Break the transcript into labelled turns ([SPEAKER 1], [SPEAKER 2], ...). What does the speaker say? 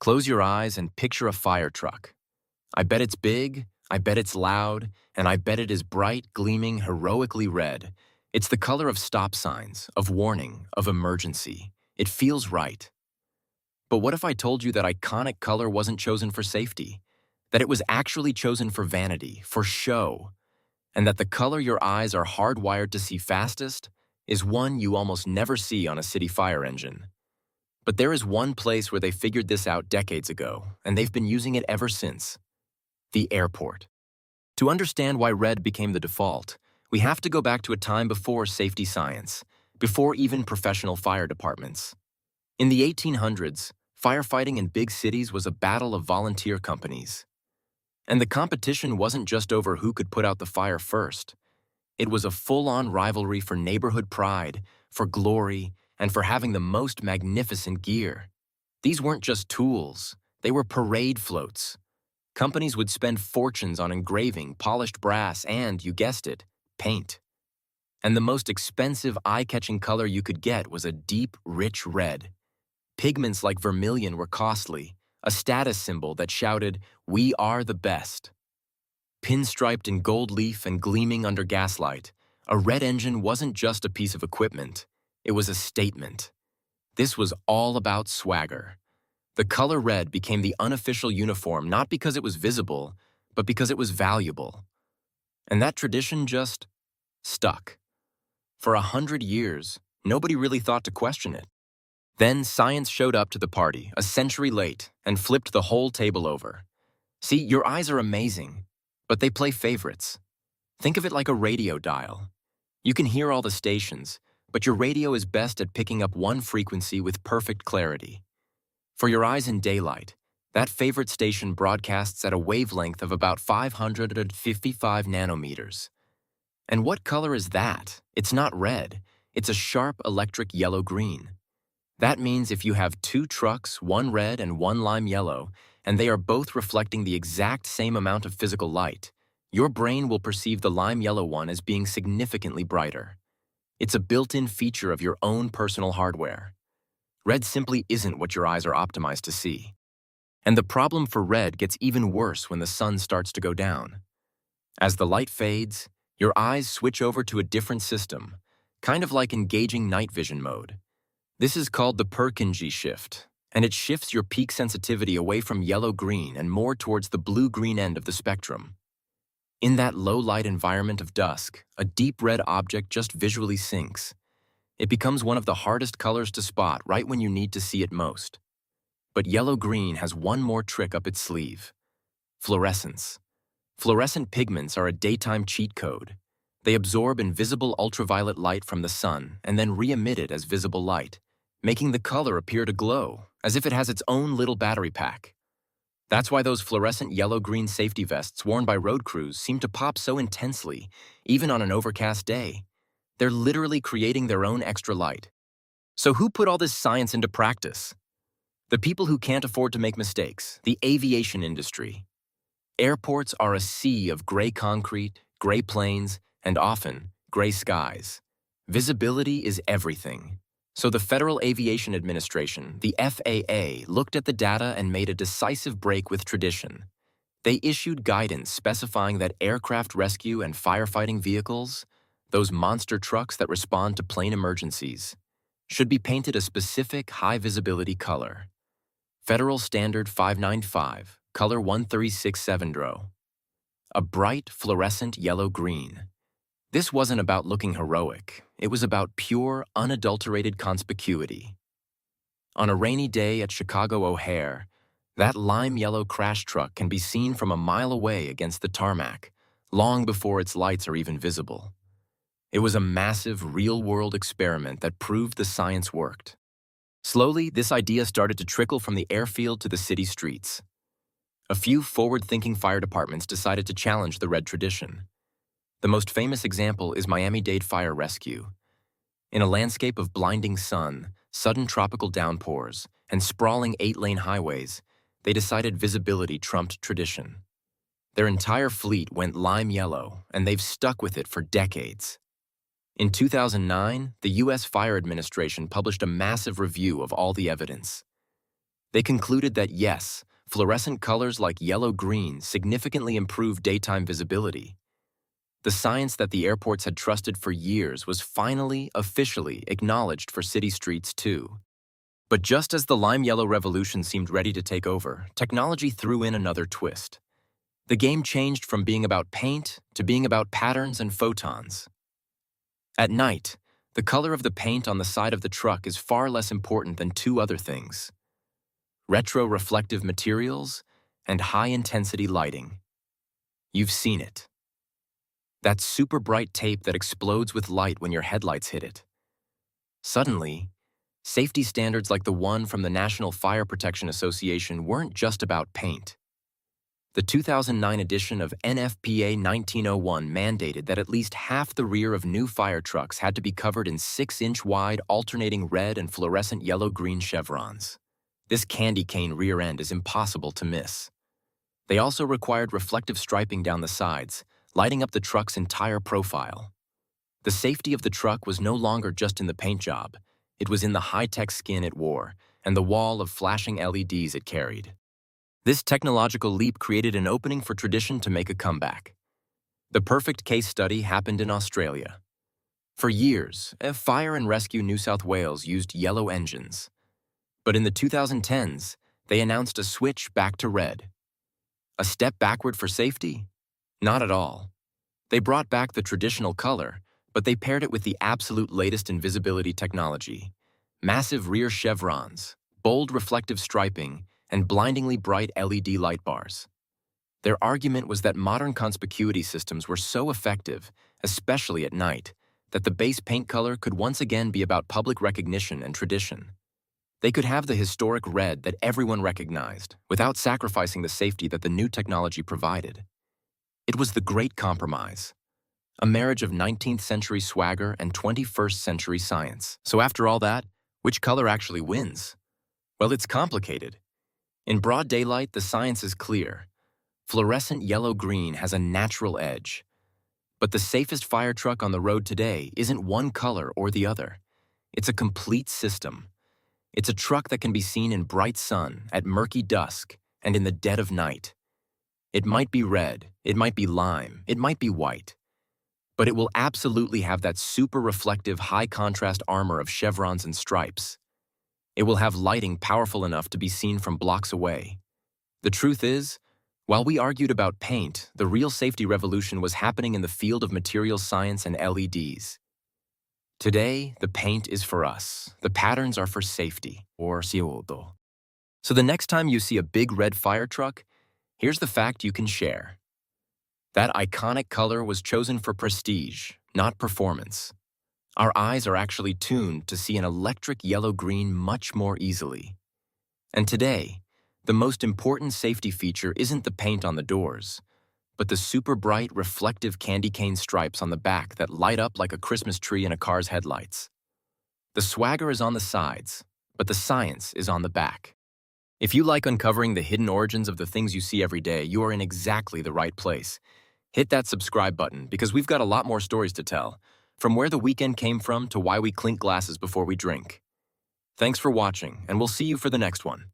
[SPEAKER 1] Close your eyes and picture a fire truck. I bet it's big, I bet it's loud, and I bet it is bright, gleaming, heroically red. It's the color of stop signs, of warning, of emergency. It feels right. But what if I told you that iconic color wasn't chosen for safety? That it was actually chosen for vanity, for show? And that the color your eyes are hardwired to see fastest is one you almost never see on a city fire engine. But there is one place where they figured this out decades ago, and they've been using it ever since: the airport. To understand why red became the default, we have to go back to a time before safety science, before even professional fire departments. In the 1800s, firefighting in big cities was a battle of volunteer companies. And the competition wasn't just over who could put out the fire first. It was a full-on rivalry for neighborhood pride, for glory, and for having the most magnificent gear. These weren't just tools, they were parade floats. Companies would spend fortunes on engraving, polished brass, and, you guessed it, paint. And the most expensive, eye-catching color you could get was a deep, rich red. Pigments like vermilion were costly, a status symbol that shouted, "We are the best." Pinstriped in gold leaf and gleaming under gaslight, a red engine wasn't just a piece of equipment, it was a statement. This was all about swagger. The color red became the unofficial uniform not because it was visible, but because it was valuable. And that tradition just stuck. For 100 years, nobody really thought to question it. Then science showed up to the party, a century late, and flipped the whole table over. See, your eyes are amazing, but they play favorites. Think of it like a radio dial. You can hear all the stations, but your radio is best at picking up one frequency with perfect clarity. For your eyes in daylight, that favorite station broadcasts at a wavelength of about 555 nanometers. And what color is that? It's not red. It's a sharp electric yellow-green. That means if you have two trucks, one red and one lime yellow, and they are both reflecting the exact same amount of physical light, your brain will perceive the lime yellow one as being significantly brighter. It's a built-in feature of your own personal hardware. Red simply isn't what your eyes are optimized to see. And the problem for red gets even worse when the sun starts to go down. As the light fades, your eyes switch over to a different system, kind of like engaging night vision mode. This is called the Purkinje shift, and it shifts your peak sensitivity away from yellow-green and more towards the blue-green end of the spectrum. In that low-light environment of dusk, a deep red object just visually sinks. It becomes one of the hardest colors to spot right when you need to see it most. But yellow-green has one more trick up its sleeve: fluorescence. Fluorescent pigments are a daytime cheat code. They absorb invisible ultraviolet light from the sun and then re-emit it as visible light, making the color appear to glow, as if it has its own little battery pack. That's why those fluorescent yellow-green safety vests worn by road crews seem to pop so intensely, even on an overcast day. They're literally creating their own extra light. So who put all this science into practice? The people who can't afford to make mistakes, the aviation industry. Airports are a sea of gray concrete, gray planes, and often gray skies. Visibility is everything. So the Federal Aviation Administration, the FAA, looked at the data and made a decisive break with tradition. They issued guidance specifying that aircraft rescue and firefighting vehicles, those monster trucks that respond to plane emergencies, should be painted a specific high-visibility color. Federal Standard 595, color 1367DRO. A bright, fluorescent yellow-green. This wasn't about looking heroic. It was about pure, unadulterated conspicuity. On a rainy day at Chicago O'Hare, that lime yellow crash truck can be seen from a mile away against the tarmac, long before its lights are even visible. It was a massive, real-world experiment that proved the science worked. Slowly, this idea started to trickle from the airfield to the city streets. A few forward-thinking fire departments decided to challenge the red tradition. The most famous example is Miami-Dade Fire Rescue. In a landscape of blinding sun, sudden tropical downpours, and sprawling 8-lane highways, they decided visibility trumped tradition. Their entire fleet went lime yellow, and they've stuck with it for decades. In 2009, the U.S. Fire Administration published a massive review of all the evidence. They concluded that yes, fluorescent colors like yellow-green significantly improve daytime visibility. The science that the airports had trusted for years was finally, officially acknowledged for city streets too. But just as the lime yellow revolution seemed ready to take over, technology threw in another twist. The game changed from being about paint to being about patterns and photons. At night, the color of the paint on the side of the truck is far less important than two other things: retroreflective materials and high-intensity lighting. You've seen it. That super bright tape that explodes with light when your headlights hit it. Suddenly, safety standards like the one from the National Fire Protection Association weren't just about paint. The 2009 edition of NFPA 1901 mandated that at least half the rear of new fire trucks had to be covered in 6-inch wide alternating red and fluorescent yellow-green chevrons. This candy cane rear end is impossible to miss. They also required reflective striping down the sides, lighting up the truck's entire profile. The safety of the truck was no longer just in the paint job. It was in the high-tech skin it wore and the wall of flashing LEDs it carried. This technological leap created an opening for tradition to make a comeback. The perfect case study happened in Australia. For years, Fire Rescue New South Wales used yellow engines. But in the 2010s, they announced a switch back to red. A step backward for safety? Not at all. They brought back the traditional color, but they paired it with the absolute latest in visibility technology: massive rear chevrons, bold reflective striping, and blindingly bright LED light bars. Their argument was that modern conspicuity systems were so effective, especially at night, that the base paint color could once again be about public recognition and tradition. They could have the historic red that everyone recognized, without sacrificing the safety that the new technology provided. It was the great compromise, a marriage of 19th century swagger and 21st century science. So after all that, which color actually wins? Well, it's complicated. In broad daylight, the science is clear. Fluorescent yellow-green has a natural edge. But the safest fire truck on the road today isn't one color or the other. It's a complete system. It's a truck that can be seen in bright sun, at murky dusk, and in the dead of night. It might be red, it might be lime, it might be white. But it will absolutely have that super reflective high-contrast armor of chevrons and stripes. It will have lighting powerful enough to be seen from blocks away. The truth is, while we argued about paint, the real safety revolution was happening in the field of materials science and LEDs. Today, the paint is for us. The patterns are for safety, or CO2. So the next time you see a big red fire truck, here's the fact you can share. That iconic color was chosen for prestige, not performance. Our eyes are actually tuned to see an electric yellow-green much more easily. And today, the most important safety feature isn't the paint on the doors, but the super bright reflective candy cane stripes on the back that light up like a Christmas tree in a car's headlights. The swagger is on the sides, but the science is on the back. If you like uncovering the hidden origins of the things you see every day, you are in exactly the right place. Hit that subscribe button because we've got a lot more stories to tell, from where the weekend came from to why we clink glasses before we drink. Thanks for watching, and we'll see you for the next one.